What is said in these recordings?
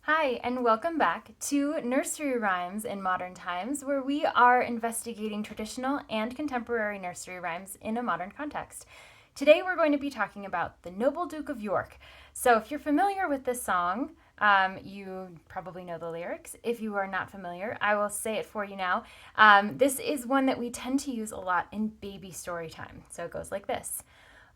Hi, and welcome back to Nursery Rhymes in Modern Times, where we are investigating traditional and contemporary nursery rhymes in a modern context. Today we're going to be talking about the Noble Duke of York. So if you're familiar with this song, you probably know the lyrics. If you are not familiar, I will say it for you now. This is one that we tend to use a lot in Baby Storytime. So it goes like this.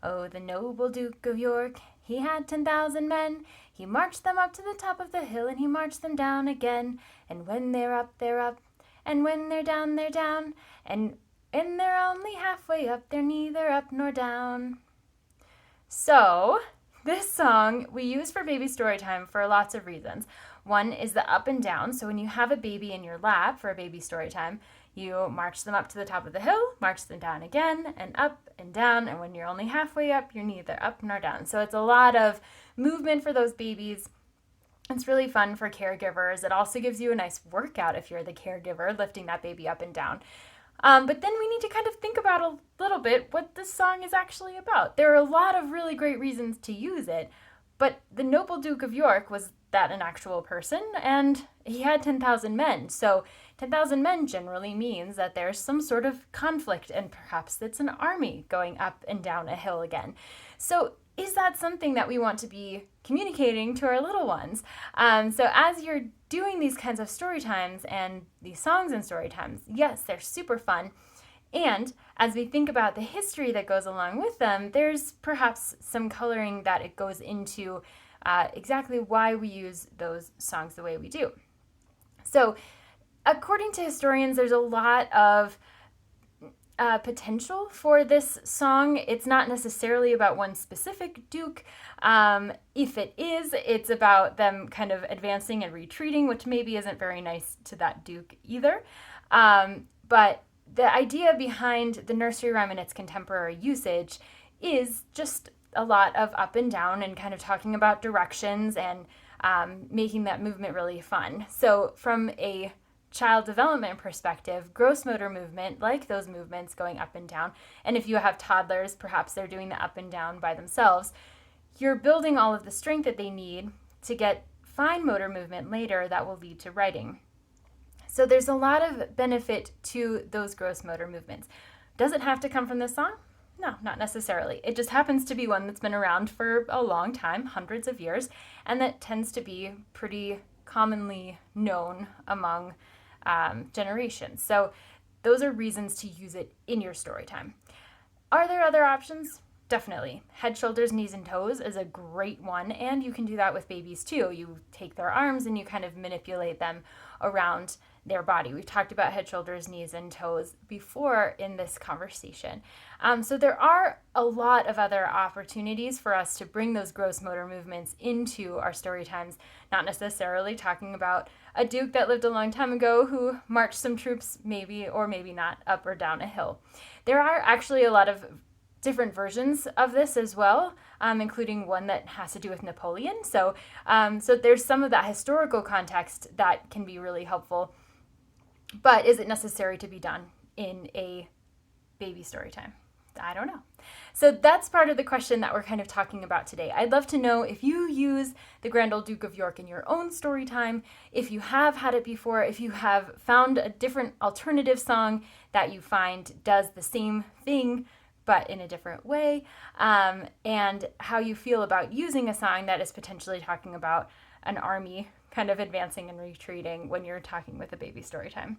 Oh, the noble Duke of York, he had 10,000 men. He marched them up to the top of the hill, and he marched them down again. And when they're up, they're up. And when they're down, they're down. And when they're only halfway up, they're neither up nor down. So, this song we use for Baby Storytime for lots of reasons. One is the up and down. So when you have a baby in your lap for a Baby Storytime, you march them up to the top of the hill, march them down again, and up and down. And when you're only halfway up, you're neither up nor down. So it's a lot of movement for those babies. It's really fun for caregivers. It also gives you a nice workout if you're the caregiver, lifting that baby up and down. But then we need to kind of think about a little bit what this song is actually about. There are a lot of really great reasons to use it, but the noble Duke of York, was that an actual person? And he had 10,000 men. So 10,000 men generally means that there's some sort of conflict, and perhaps it's an army going up and down a hill again. So is that something that we want to be communicating to our little ones? So as you're doing these kinds of story times and these songs and story times, yes, they're super fun. And as we think about the history that goes along with them, there's perhaps some coloring that it goes into exactly why we use those songs the way we do. So according to historians, there's a lot of potential for this song. It's not necessarily about one specific duke. If it is, it's about them kind of advancing and retreating, which maybe isn't very nice to that duke either. But the idea behind the nursery rhyme and its contemporary usage is just a lot of up and down and kind of talking about directions and making that movement really fun. So from a child development perspective, gross motor movement, like those movements going up and down, and if you have toddlers, perhaps they're doing the up and down by themselves, you're building all of the strength that they need to get fine motor movement later that will lead to writing. So there's a lot of benefit to those gross motor movements. Does it have to come from this song? No, not necessarily. It just happens to be one that's been around for a long time, hundreds of years, and that tends to be pretty commonly known among generations. So those are reasons to use it in your story time. Are there other options? Definitely. Head, shoulders, knees, and toes is a great one, and you can do that with babies too. You take their arms and you kind of manipulate them around their body. We've talked about head, shoulders, knees, and toes before in this conversation. So there are a lot of other opportunities for us to bring those gross motor movements into our story times, not necessarily talking about a duke that lived a long time ago who marched some troops maybe or maybe not up or down a hill. There are actually a lot of different versions of this as well, including one that has to do with Napoleon. So there's some of that historical context that can be really helpful. But is it necessary to be done in a baby story time? I don't know. So that's part of the question that we're kind of talking about today. I'd love to know if you use the Grand Old Duke of York in your own story time, if you have had it before, if you have found a different alternative song that you find does the same thing but in a different way, and how you feel about using a song that is potentially talking about an army kind of advancing and retreating when you're talking with a baby story time.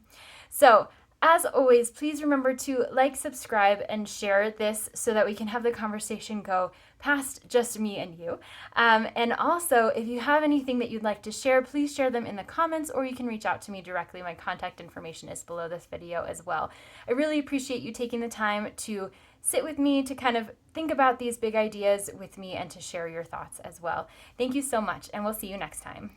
So as always, please remember to like, subscribe, and share this so that we can have the conversation go past just me and you. And also, if you have anything that you'd like to share, please share them in the comments, or you can reach out to me directly. My contact information is below this video as well. I really appreciate you taking the time to sit with me, to kind of think about these big ideas with me, and to share your thoughts as well. Thank you so much, and we'll see you next time.